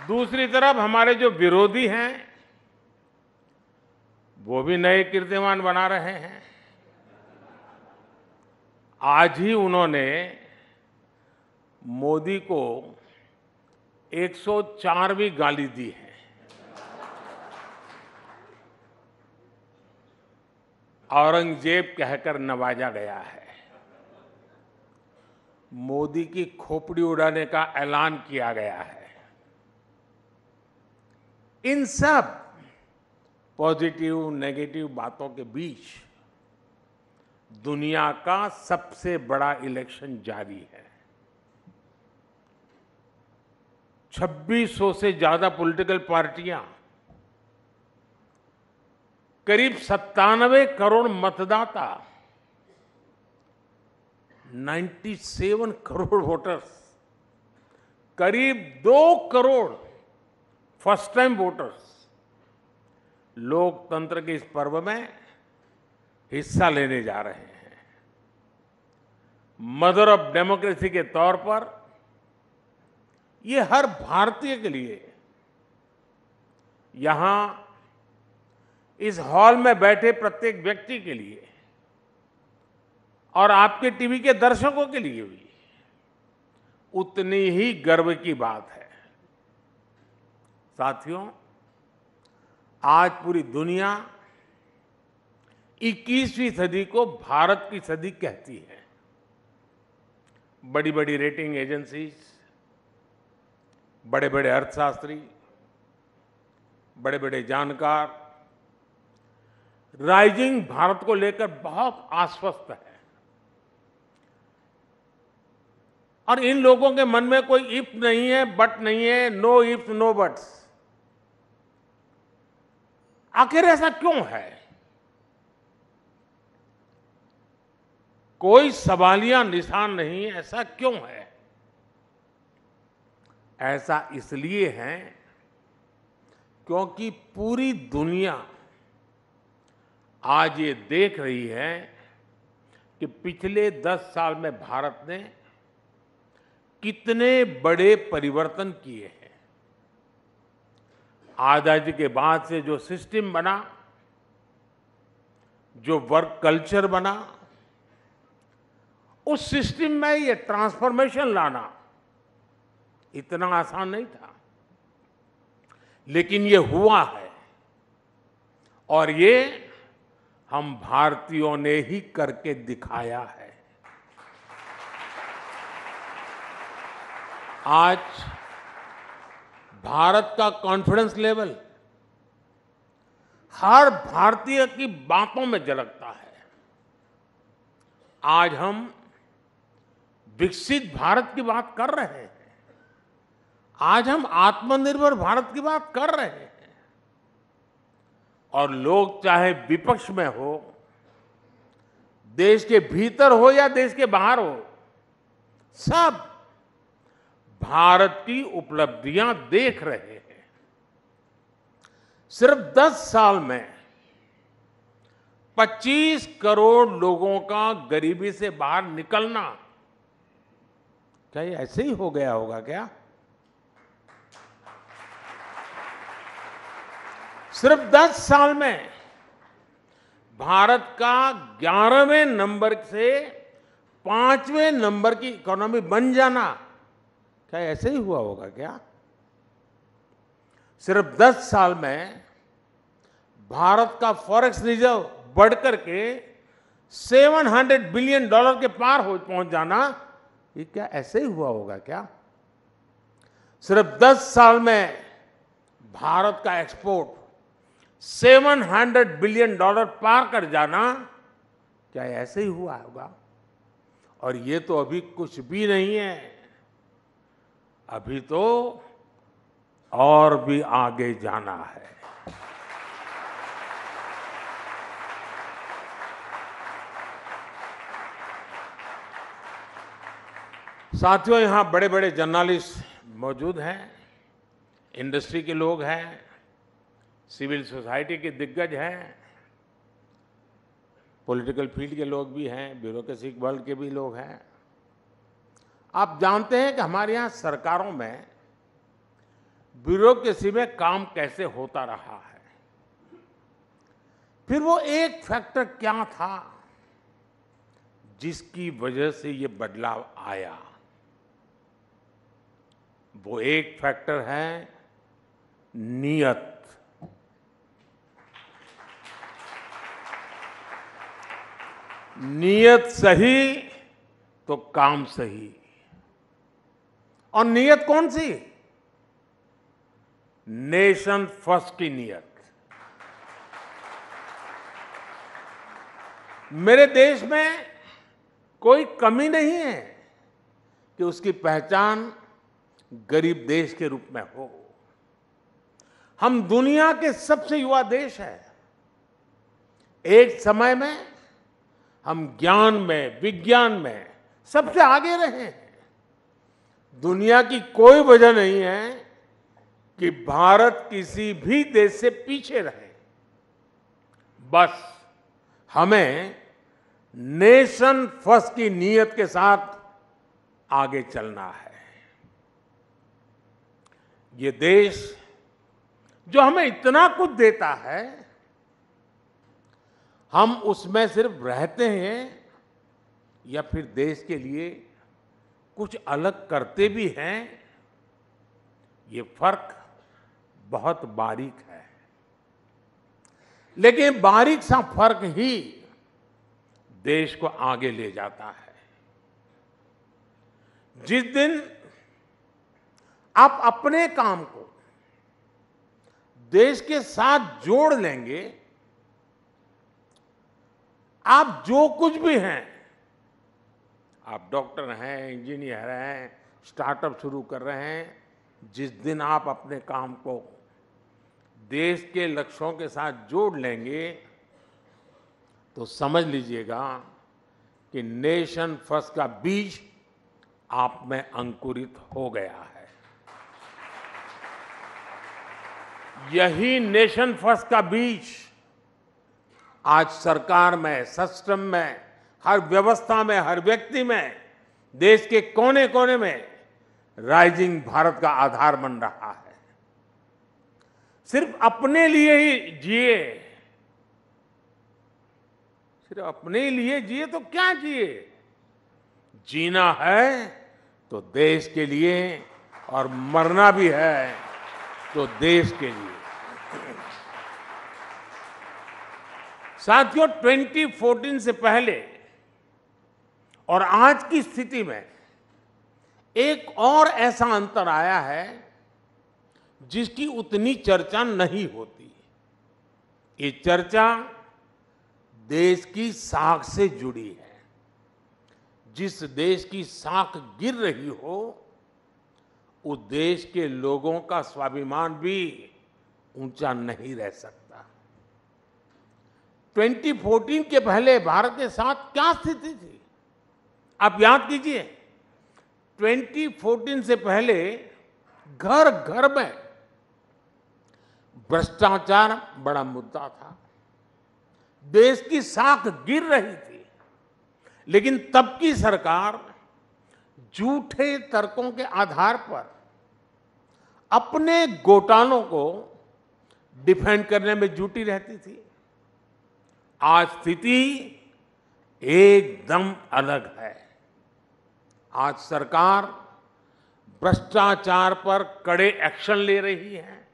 दूसरी तरफ हमारे जो विरोधी हैं वो भी नए कीर्तिमान बना रहे हैं। आज ही उन्होंने मोदी को 104वीं गाली दी है। औरंगजेब कहकर नवाजा गया है। मोदी की खोपड़ी उड़ाने का ऐलान किया गया है। इन सब पॉजिटिव नेगेटिव बातों के बीच दुनिया का सबसे बड़ा इलेक्शन जारी है। 2600 से ज्यादा पॉलिटिकल पार्टियां, करीब 97 करोड़ मतदाता, 97 करोड़ वोटर्स, करीब 2 करोड़ फर्स्ट टाइम वोटर्स लोकतंत्र के इस पर्व में हिस्सा लेने जा रहे हैं। मदर ऑफ डेमोक्रेसी के तौर पर ये हर भारतीय के लिए, यहां इस हॉल में बैठे प्रत्येक व्यक्ति के लिए और आपके टीवी के दर्शकों के लिए भी उतनी ही गर्व की बात है। साथियों, आज पूरी दुनिया 21वीं सदी को भारत की सदी कहती है। बड़ी बड़ी रेटिंग एजेंसीज, बड़े बड़े अर्थशास्त्री, बड़े बड़े जानकार राइजिंग भारत को लेकर बहुत आश्वस्त है। और इन लोगों के मन में कोई इफ नहीं है, बट नहीं है, नो इफ नो बट्स। आखिर ऐसा क्यों है? कोई सवालिया निशान नहीं, ऐसा क्यों है? ऐसा इसलिए है क्योंकि पूरी दुनिया आज ये देख रही है कि पिछले 10 साल में भारत ने कितने बड़े परिवर्तन किए हैं। आजादी के बाद से जो सिस्टम बना, जो वर्क कल्चर बना, उस सिस्टम में ये ट्रांसफॉर्मेशन लाना इतना आसान नहीं था, लेकिन ये हुआ है और ये हम भारतीयों ने ही करके दिखाया है। आज भारत का कॉन्फिडेंस लेवल हर भारतीय की बातों में झलकता है। आज हम विकसित भारत की बात कर रहे हैं। आज हम आत्मनिर्भर भारत की बात कर रहे हैं। और लोग चाहे विपक्ष में हो, देश के भीतर हो या देश के बाहर हो, सब भारत की उपलब्धियां देख रहे हैं। सिर्फ 10 साल में 25 करोड़ लोगों का गरीबी से बाहर निकलना, क्या ये ऐसे ही हो गया होगा क्या? सिर्फ 10 साल में भारत का 11वें नंबर से 5वें नंबर की इकोनॉमी बन जाना, क्या ऐसे ही हुआ होगा क्या? सिर्फ 10 साल में भारत का फॉरेक्स रिजर्व बढ़कर के $700 बिलियन के पार पहुंच जाना, ये क्या ऐसे ही हुआ होगा क्या? सिर्फ 10 साल में भारत का एक्सपोर्ट $700 बिलियन पार कर जाना, क्या ऐसे ही हुआ होगा? और ये तो अभी कुछ भी नहीं है, अभी तो और भी आगे जाना है। साथियों, यहां बड़े बड़े जर्नलिस्ट मौजूद हैं, इंडस्ट्री के लोग हैं, सिविल सोसाइटी के दिग्गज हैं, पॉलिटिकल फील्ड के लोग भी हैं, ब्यूरोक्रेसी वर्ल्ड के भी लोग हैं। आप जानते हैं कि हमारे यहाँ सरकारों में ब्यूरोक्रेसी में काम कैसे होता रहा है। फिर वो एक फैक्टर क्या था जिसकी वजह से ये बदलाव आया। वो एक फैक्टर है नियत। नियत सही तो काम सही। और नियत कौन सी? नेशन फर्स्ट की नियत। मेरे देश में कोई कमी नहीं है कि उसकी पहचान गरीब देश के रूप में हो। हम दुनिया के सबसे युवा देश हैं। एक समय में हम ज्ञान में, विज्ञान में सबसे आगे रहे हैं। दुनिया की कोई वजह नहीं है कि भारत किसी भी देश से पीछे रहे। बस हमें नेशन फर्स्ट की नीयत के साथ आगे चलना है। ये देश जो हमें इतना कुछ देता है, हम उसमें सिर्फ रहते हैं या फिर देश के लिए कुछ अलग करते भी हैं, ये फर्क बहुत बारीक है। लेकिन बारीक सा फर्क ही देश को आगे ले जाता है। जिस दिन आप अपने काम को देश के साथ जोड़ लेंगे, आप जो कुछ भी हैं, आप डॉक्टर हैं, इंजीनियर हैं, स्टार्टअप शुरू कर रहे हैं, जिस दिन आप अपने काम को देश के लक्ष्यों के साथ जोड़ लेंगे तो समझ लीजिएगा कि नेशन फर्स्ट का बीज आप में अंकुरित हो गया है। यही नेशन फर्स्ट का बीज आज सरकार में, सिस्टम में, हर व्यवस्था में, हर व्यक्ति में, देश के कोने कोने में राइजिंग भारत का आधार बन रहा है। सिर्फ अपने लिए ही जिए, सिर्फ अपने लिए जिए तो क्या जिए? जीना है तो देश के लिए, और मरना भी है तो देश के लिए। साथियों, 2014 से पहले और आज की स्थिति में एक और ऐसा अंतर आया है जिसकी उतनी चर्चा नहीं होती। ये चर्चा देश की साख से जुड़ी है। जिस देश की साख गिर रही हो, उस देश के लोगों का स्वाभिमान भी ऊंचा नहीं रह सकता। 2014 के पहले भारत के साथ क्या स्थिति थी, आप याद कीजिए। 2014 से पहले घर घर में भ्रष्टाचार बड़ा मुद्दा था। देश की साख गिर रही थी, लेकिन तब की सरकार झूठे तर्कों के आधार पर अपने घोटालों को डिफेंड करने में जुटी रहती थी। आज स्थिति एकदम अलग है। आज सरकार भ्रष्टाचार पर कड़े एक्शन ले रही है।